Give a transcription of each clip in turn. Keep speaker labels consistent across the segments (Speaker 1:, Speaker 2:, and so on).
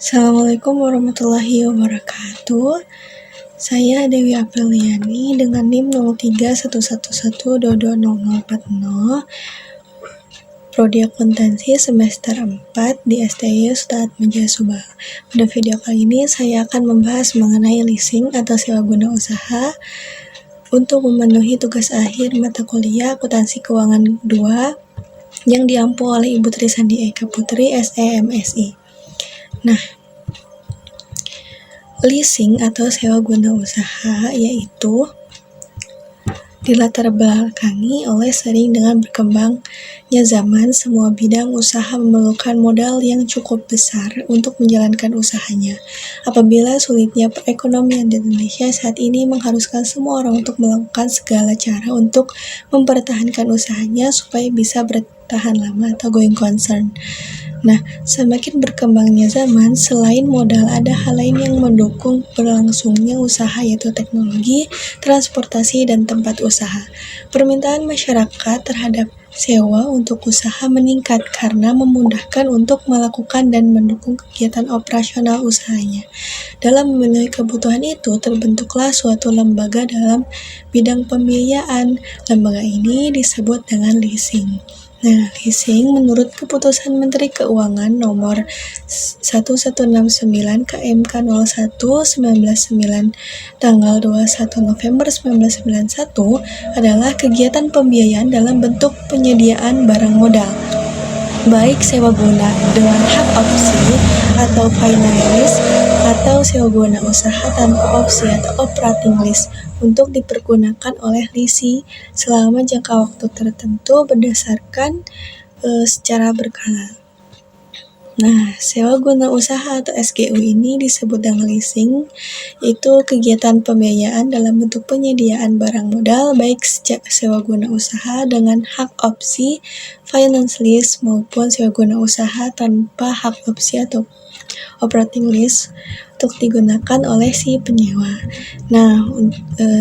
Speaker 1: Assalamualaikum warahmatullahi wabarakatuh. Saya Dewi Apriliani dengan NIM 0311122040, Prodi Akuntansi semester 4 di STI Ustadz Atmaja Subang. Pada video kali ini saya akan membahas mengenai leasing atau sewa guna usaha untuk memenuhi tugas akhir mata kuliah Akuntansi Keuangan 2 yang diampu oleh Ibu Trisandi Eka Putri, SE MSI. Nah, leasing atau sewa guna usaha yaitu dilatar belakangi oleh sering dengan berkembangnya zaman, semua bidang usaha memerlukan modal yang cukup besar untuk menjalankan usahanya. Apabila sulitnya perekonomian di Indonesia saat ini mengharuskan semua orang untuk melakukan segala cara untuk mempertahankan usahanya supaya bisa bertahan lama atau going concern. Nah, semakin berkembangnya zaman, selain modal, ada hal lain yang mendukung berlangsungnya usaha, yaitu teknologi, transportasi, dan tempat usaha. Permintaan masyarakat terhadap sewa untuk usaha meningkat karena memudahkan untuk melakukan dan mendukung kegiatan operasional usahanya. Dalam memenuhi kebutuhan itu, terbentuklah suatu lembaga dalam bidang pembiayaan. Lembaga ini disebut dengan leasing. Nah, leasing menurut Keputusan Menteri Keuangan Nomor 1169 KMK 01/1999 tanggal 21 November 1991 adalah kegiatan pembiayaan dalam bentuk penyediaan barang modal, baik sewa guna dengan hak opsi atau finance lease atau sewa guna usaha tanpa opsi atau operating lease untuk dipergunakan oleh lessee selama jangka waktu tertentu berdasarkan secara berkala. Nah, sewa guna usaha atau SGU ini disebut dengan leasing, yaitu kegiatan pembiayaan dalam bentuk penyediaan barang modal baik sewa guna usaha dengan hak opsi, finance lease maupun sewa guna usaha tanpa hak opsi atau operating lease untuk digunakan oleh si penyewa. Nah,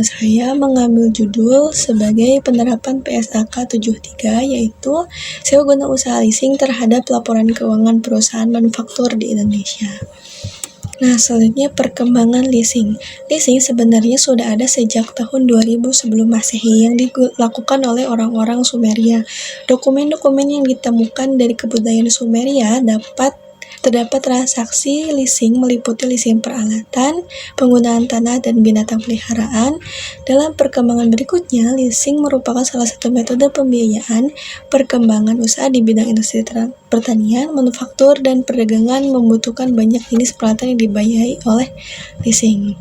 Speaker 1: saya mengambil judul sebagai penerapan PSAK 73, yaitu sewa guna usaha leasing terhadap laporan keuangan perusahaan manufaktur di Indonesia. Nah, selanjutnya perkembangan leasing. Leasing sebenarnya sudah ada sejak tahun 2000 sebelum Masehi yang dilakukan oleh orang-orang Sumeria. Dokumen-dokumen yang ditemukan dari kebudayaan Sumeria terdapat transaksi leasing meliputi leasing peralatan, penggunaan tanah, dan binatang peliharaan. Dalam perkembangan berikutnya, leasing merupakan salah satu metode pembiayaan. Perkembangan usaha di bidang industri pertanian, manufaktur, dan perdagangan membutuhkan banyak jenis peralatan yang dibiayai oleh leasing.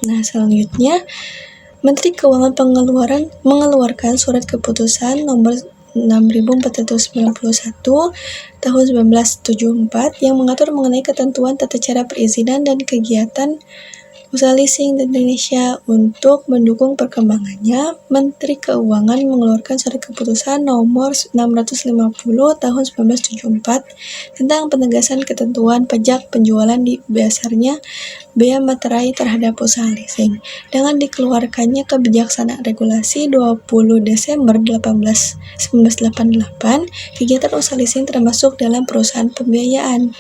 Speaker 1: Nah, selanjutnya, Menteri Keuangan mengeluarkan surat keputusan nomor 6491 tahun 1974 yang mengatur mengenai ketentuan tata cara perizinan dan kegiatan usaha leasing di Indonesia. Untuk mendukung perkembangannya, Menteri Keuangan mengeluarkan surat keputusan nomor 650 tahun 1974 tentang penegasan ketentuan pajak penjualan di dasarnya bea materai terhadap usaha leasing. Dengan dikeluarkannya kebijaksanaan regulasi 20 Desember 1988, kegiatan usaha leasing termasuk dalam perusahaan pembiayaan.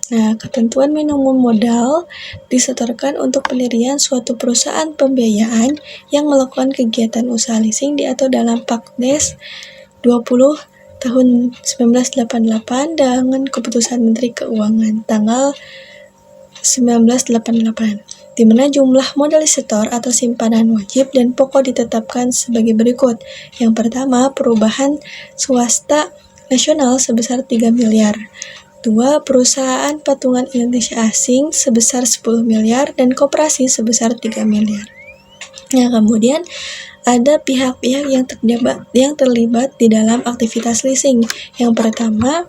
Speaker 1: Nah, ketentuan minimum modal disetorkan untuk pendirian suatu perusahaan pembiayaan yang melakukan kegiatan usaha leasing diatur dalam Perdes 20 tahun 1988 dengan Keputusan Menteri Keuangan tanggal 1988, di mana jumlah modalisator atau simpanan wajib dan pokok ditetapkan sebagai berikut. Yang pertama, perubahan swasta nasional sebesar 3 miliar. 2. Perusahaan patungan Indonesia asing sebesar 10 miliar dan koperasi sebesar 3 miliar. Nah, kemudian ada pihak-pihak yang terlibat di dalam aktivitas leasing. Yang pertama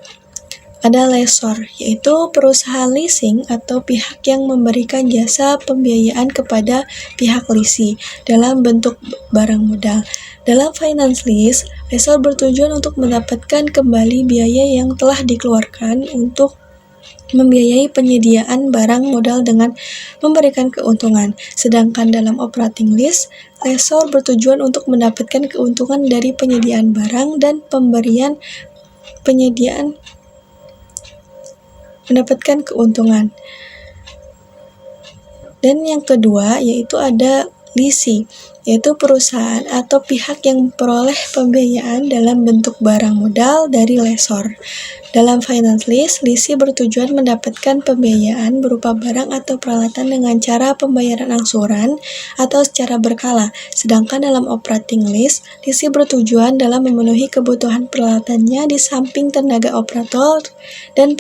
Speaker 1: ada lessor, yaitu perusahaan leasing atau pihak yang memberikan jasa pembiayaan kepada pihak lessee dalam bentuk barang modal. Dalam finance lease, lessor bertujuan untuk mendapatkan kembali biaya yang telah dikeluarkan untuk membiayai penyediaan barang modal dengan memberikan keuntungan. Sedangkan dalam operating lease, lessor bertujuan untuk mendapatkan keuntungan dari penyediaan barang dan pemberian penyediaan mendapatkan keuntungan. Dan yang kedua yaitu ada lisi, yaitu perusahaan atau pihak yang memperoleh pembiayaan dalam bentuk barang modal dari lessor. Dalam finance lease, lisi bertujuan mendapatkan pembiayaan berupa barang atau peralatan dengan cara pembayaran angsuran atau secara berkala. Sedangkan dalam operating lease, lisi bertujuan dalam memenuhi kebutuhan peralatannya di samping tenaga operator dan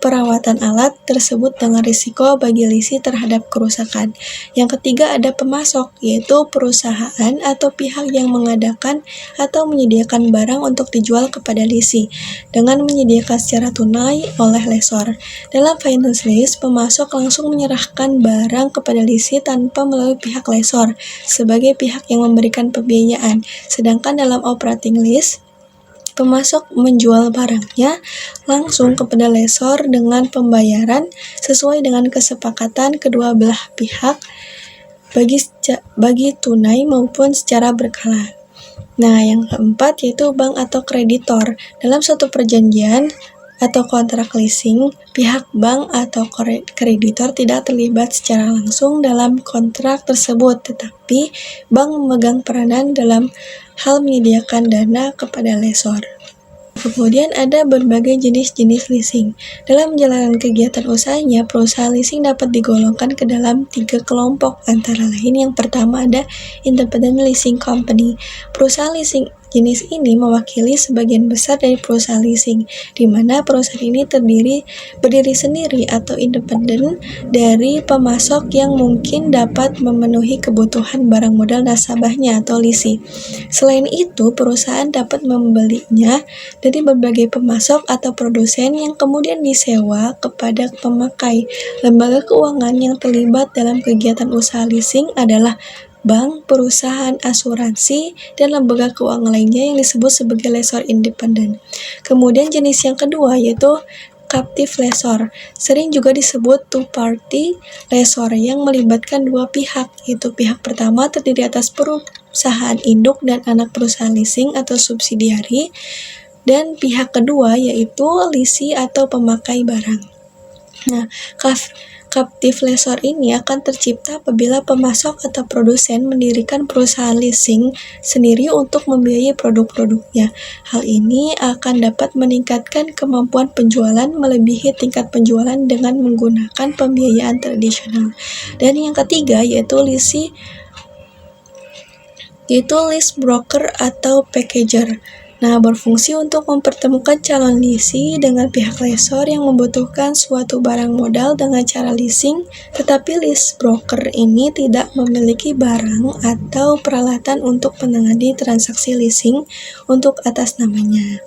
Speaker 1: perawatan alat tersebut dengan risiko bagi lisi terhadap kerusakan. Yang ketiga ada pemasok, yaitu perusahaan atau pihak yang mengadakan atau menyediakan barang untuk dijual kepada lisi dengan menyediakan secara tunai oleh lessor. Dalam finance lease, pemasok langsung menyerahkan barang kepada lisi tanpa melalui pihak lessor sebagai pihak yang memberikan pembiayaan. Sedangkan dalam operating lease, pemasok menjual barangnya langsung kepada lessor dengan pembayaran sesuai dengan kesepakatan kedua belah pihak bagi tunai maupun secara berkala. Nah, yang keempat yaitu bank atau kreditor. Dalam suatu perjanjian atau kontrak leasing, pihak bank atau kreditor tidak terlibat secara langsung dalam kontrak tersebut, tetapi bank memegang peranan dalam hal menyediakan dana kepada lessor. Kemudian ada berbagai jenis-jenis leasing. Dalam menjalankan kegiatan usahanya, perusahaan leasing dapat digolongkan ke dalam 3 kelompok, antara lain yang pertama ada independent leasing company. Perusahaan leasing jenis ini mewakili sebagian besar dari perusahaan leasing, di mana perusahaan ini berdiri sendiri atau independen dari pemasok yang mungkin dapat memenuhi kebutuhan barang modal nasabahnya atau lisi. Selain itu, perusahaan dapat membelinya dari berbagai pemasok atau produsen yang kemudian disewa kepada pemakai. Lembaga keuangan yang terlibat dalam kegiatan usaha leasing adalah bank, perusahaan asuransi, dan lembaga keuangan lainnya yang disebut sebagai lessor independen. Kemudian jenis yang kedua yaitu captive lessor, sering juga disebut two-party lessor yang melibatkan dua pihak, yaitu pihak pertama terdiri atas perusahaan induk dan anak perusahaan leasing atau subsidiari, dan pihak kedua yaitu lisi atau pemakai barang. Nah, captive lessor ini akan tercipta apabila pemasok atau produsen mendirikan perusahaan leasing sendiri untuk membiayai produk-produknya. Hal ini akan dapat meningkatkan kemampuan penjualan melebihi tingkat penjualan dengan menggunakan pembiayaan tradisional. Dan yang ketiga yaitu lease broker atau packager. Nah, berfungsi untuk mempertemukan calon lisi dengan pihak lessor yang membutuhkan suatu barang modal dengan cara leasing, tetapi lease broker ini tidak memiliki barang atau peralatan untuk menangani transaksi leasing untuk atas namanya.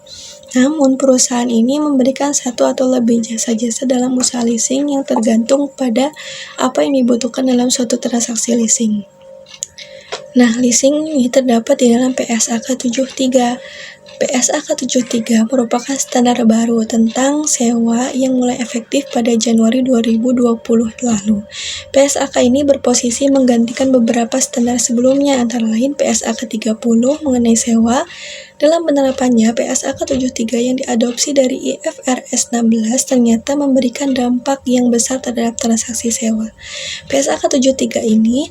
Speaker 1: Namun, perusahaan ini memberikan satu atau lebih jasa-jasa dalam usaha leasing yang tergantung pada apa yang dibutuhkan dalam suatu transaksi leasing. Nah, leasing ini terdapat di dalam PSAK 73. PSAK 73 merupakan standar baru tentang sewa yang mulai efektif pada Januari 2020 lalu. PSAK ini berposisi menggantikan beberapa standar sebelumnya, antara lain PSAK 30 mengenai sewa. Dalam penerapannya, PSAK 73 yang diadopsi dari IFRS 16 ternyata memberikan dampak yang besar terhadap transaksi sewa. PSAK 73 ini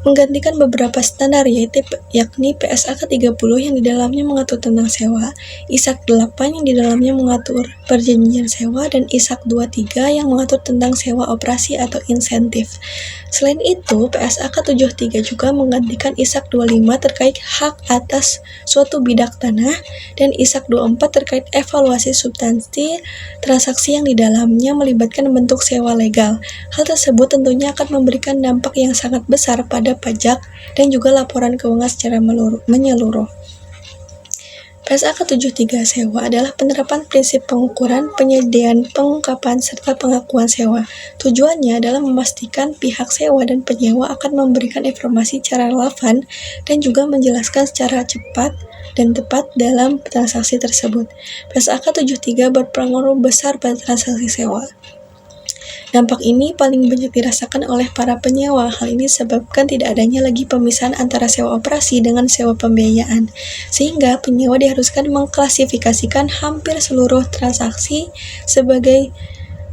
Speaker 1: menggantikan beberapa standar yakni PSAK 30 yang di dalamnya mengatur tentang sewa, ISAK 8 yang di dalamnya mengatur perjanjian sewa, dan ISAK 23 yang mengatur tentang sewa operasi atau insentif. Selain itu, PSAK 73 juga menggantikan ISAK 25 terkait hak atas suatu bidang tanah dan ISAK 24 terkait evaluasi substansi transaksi yang di dalamnya melibatkan bentuk sewa legal. Hal tersebut tentunya akan memberikan dampak yang sangat besar pada pajak dan juga laporan keuangan secara menyeluruh. PSAK 73 sewa adalah penerapan prinsip pengukuran, penyediaan, pengungkapan, serta pengakuan sewa. Tujuannya adalah memastikan pihak sewa dan penyewa akan memberikan informasi secara relevan dan juga menjelaskan secara cepat dan tepat dalam transaksi tersebut. PSAK 73 berpengaruh besar pada transaksi sewa. Dampak ini paling banyak dirasakan oleh para penyewa. Hal ini disebabkan tidak adanya lagi pemisahan antara sewa operasi dengan sewa pembiayaan, sehingga penyewa diharuskan mengklasifikasikan hampir seluruh transaksi sebagai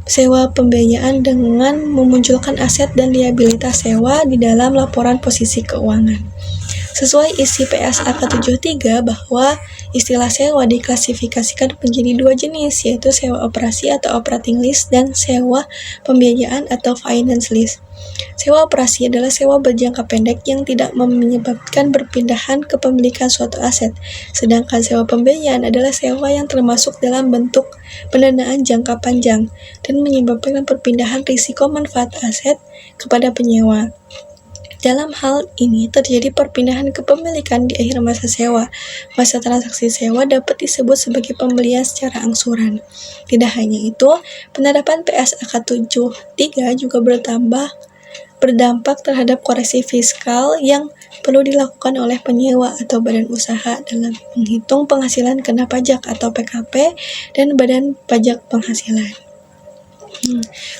Speaker 1: sewa pembiayaan dengan memunculkan aset dan liabilitas sewa di dalam laporan posisi keuangan. Sesuai isi PSAK 73 bahwa istilah sewa diklasifikasikan menjadi dua jenis, yaitu sewa operasi atau operating lease dan sewa pembiayaan atau finance lease. Sewa operasi adalah sewa berjangka pendek yang tidak menyebabkan perpindahan kepemilikan suatu aset, sedangkan sewa pembiayaan adalah sewa yang termasuk dalam bentuk pendanaan jangka panjang dan menyebabkan perpindahan risiko manfaat aset kepada penyewa. Dalam hal ini terjadi perpindahan kepemilikan di akhir masa sewa. Masa transaksi sewa dapat disebut sebagai pembelian secara angsuran. Tidak hanya itu, penerapan PSAK 73 juga berdampak terhadap koreksi fiskal yang perlu dilakukan oleh penyewa atau badan usaha dalam menghitung penghasilan kena pajak atau PKP dan badan pajak penghasilan.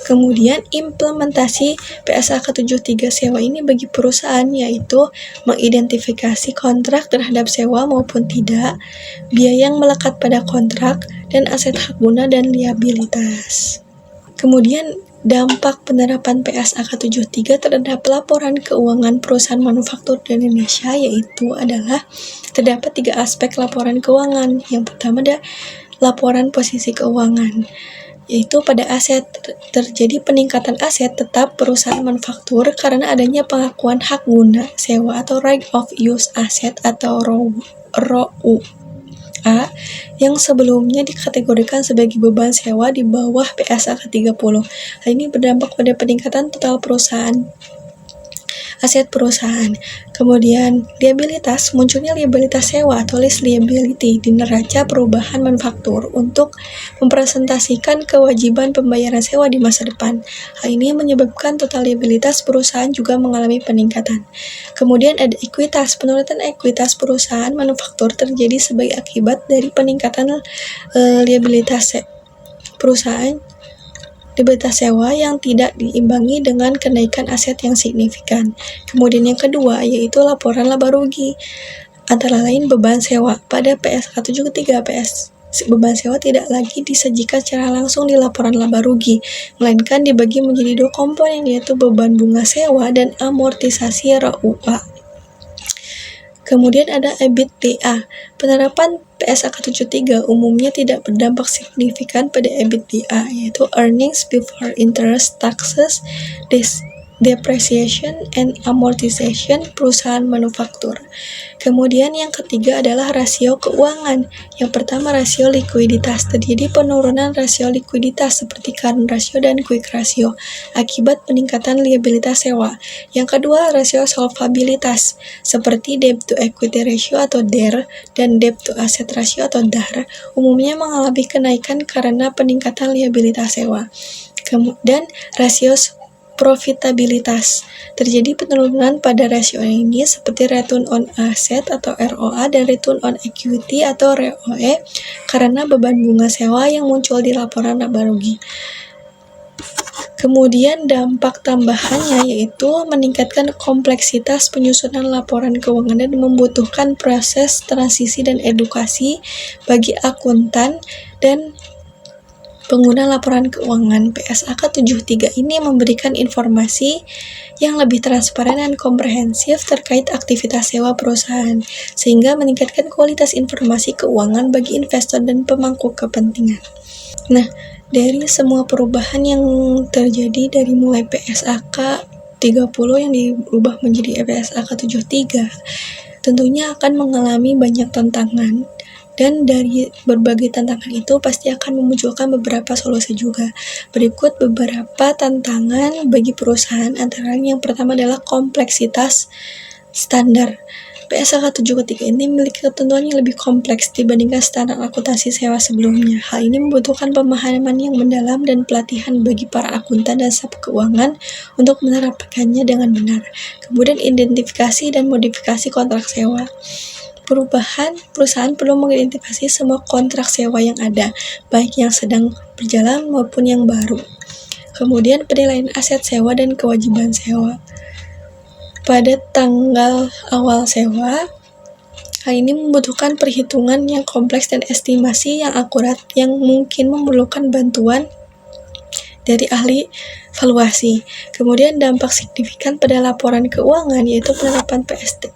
Speaker 1: Kemudian implementasi PSAK 73 sewa ini bagi perusahaan yaitu mengidentifikasi kontrak terhadap sewa maupun tidak, biaya yang melekat pada kontrak, dan aset hak guna dan liabilitas. Kemudian dampak penerapan PSAK 73 terhadap laporan keuangan perusahaan manufaktur di Indonesia yaitu adalah terdapat 3 aspek laporan keuangan. Yang pertama ada laporan posisi keuangan, yaitu pada aset terjadi peningkatan aset tetap perusahaan manufaktur karena adanya pengakuan hak guna sewa atau right of use asset atau ROUA yang sebelumnya dikategorikan sebagai beban sewa di bawah PSAK 30. Hal ini berdampak pada peningkatan total aset perusahaan. Kemudian, liabilitas, munculnya liabilitas sewa atau lease liability di neraca perubahan manufaktur untuk mempresentasikan kewajiban pembayaran sewa di masa depan. Hal ini menyebabkan total liabilitas perusahaan juga mengalami peningkatan. Kemudian ada ekuitas. Penurunan ekuitas perusahaan manufaktur terjadi sebagai akibat dari peningkatan liabilitas perusahaan sewa yang tidak diimbangi dengan kenaikan aset yang signifikan. Kemudian yang kedua yaitu laporan laba rugi, antara lain beban sewa. Pada PSAK 73 beban sewa tidak lagi disajikan secara langsung di laporan laba rugi, melainkan dibagi menjadi 2 komponen yaitu beban bunga sewa dan amortisasi ROUA. Kemudian ada EBITDA. Penerapan PSAK 73 umumnya tidak berdampak signifikan pada EBITDA, yaitu earnings before interest, taxes, depreciation, and amortization perusahaan manufaktur. Kemudian yang ketiga adalah rasio keuangan. Yang pertama rasio likuiditas. Terjadi penurunan rasio likuiditas seperti current ratio dan quick ratio akibat peningkatan liabilitas sewa. Yang kedua rasio solvabilitas seperti debt to equity ratio atau DER dan debt to asset ratio atau DAR umumnya mengalami kenaikan karena peningkatan liabilitas sewa. Kemudian rasio profitabilitas. Terjadi penurunan pada rasio ini seperti return on asset atau ROA dan return on equity atau ROE karena beban bunga sewa yang muncul di laporan laba rugi. Kemudian dampak tambahannya yaitu meningkatkan kompleksitas penyusunan laporan keuangan dan membutuhkan proses transisi dan edukasi bagi akuntan dan pengguna laporan keuangan. PSAK 73 ini memberikan informasi yang lebih transparan dan komprehensif terkait aktivitas sewa perusahaan, sehingga meningkatkan kualitas informasi keuangan bagi investor dan pemangku kepentingan. Nah, dari semua perubahan yang terjadi dari mulai PSAK 30 yang diubah menjadi PSAK 73, tentunya akan mengalami banyak tantangan. Dan dari berbagai tantangan itu pasti akan memunculkan beberapa solusi juga. Berikut beberapa tantangan bagi perusahaan, antara lain yang pertama adalah kompleksitas standar. PSAK 73 ini memiliki ketentuan yang lebih kompleks dibandingkan standar akuntansi sewa sebelumnya. Hal ini membutuhkan pemahaman yang mendalam dan pelatihan bagi para akuntan dan staf keuangan untuk menerapkannya dengan benar. Kemudian identifikasi dan modifikasi kontrak sewa. Perusahaan perlu mengidentifikasi semua kontrak sewa yang ada, baik yang sedang berjalan maupun yang baru. Kemudian penilaian aset sewa dan kewajiban sewa. Pada tanggal awal sewa, hal ini membutuhkan perhitungan yang kompleks dan estimasi yang akurat yang mungkin memerlukan bantuan dari ahli valuasi. Kemudian dampak signifikan pada laporan keuangan yaitu penerapan PSAK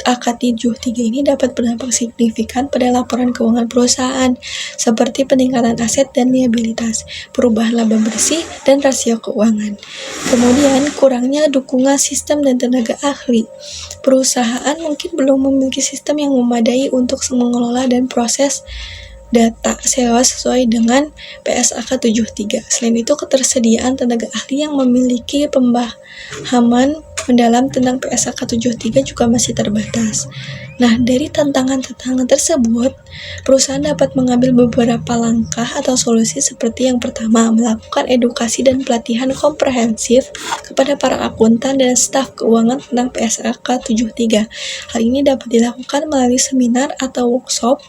Speaker 1: 73 ini dapat berdampak signifikan pada laporan keuangan perusahaan, seperti peningkatan aset dan liabilitas, perubahan laba bersih, dan rasio keuangan. Kemudian, kurangnya dukungan sistem dan tenaga ahli. Perusahaan mungkin belum memiliki sistem yang memadai untuk mengelola dan proses data sewa sesuai dengan PSAK 73. Selain itu, ketersediaan tenaga ahli yang memiliki pemahaman mendalam tentang PSAK 73 juga masih terbatas. Nah, dari tantangan-tantangan tersebut, perusahaan dapat mengambil beberapa langkah atau solusi seperti yang pertama, melakukan edukasi dan pelatihan komprehensif kepada para akuntan dan staf keuangan tentang PSAK 73. Hal ini dapat dilakukan melalui seminar atau workshop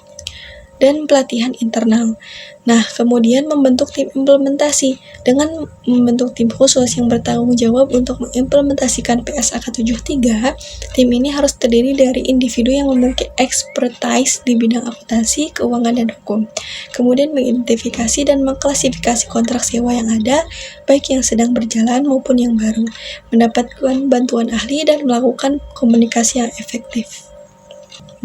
Speaker 1: dan pelatihan internal. Nah, kemudian membentuk tim implementasi. Dengan membentuk tim khusus yang bertanggung jawab untuk mengimplementasikan PSAK 73, tim ini harus terdiri dari individu yang memiliki expertise di bidang akuntansi, keuangan, dan hukum. Kemudian mengidentifikasi dan mengklasifikasi kontrak sewa yang ada, baik yang sedang berjalan maupun yang baru, mendapatkan bantuan ahli dan melakukan komunikasi yang efektif.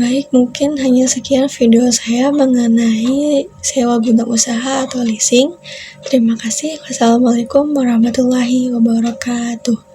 Speaker 1: Baik, mungkin hanya sekian video saya mengenai sewa guna usaha atau leasing. Terima kasih. Wassalamualaikum warahmatullahi wabarakatuh.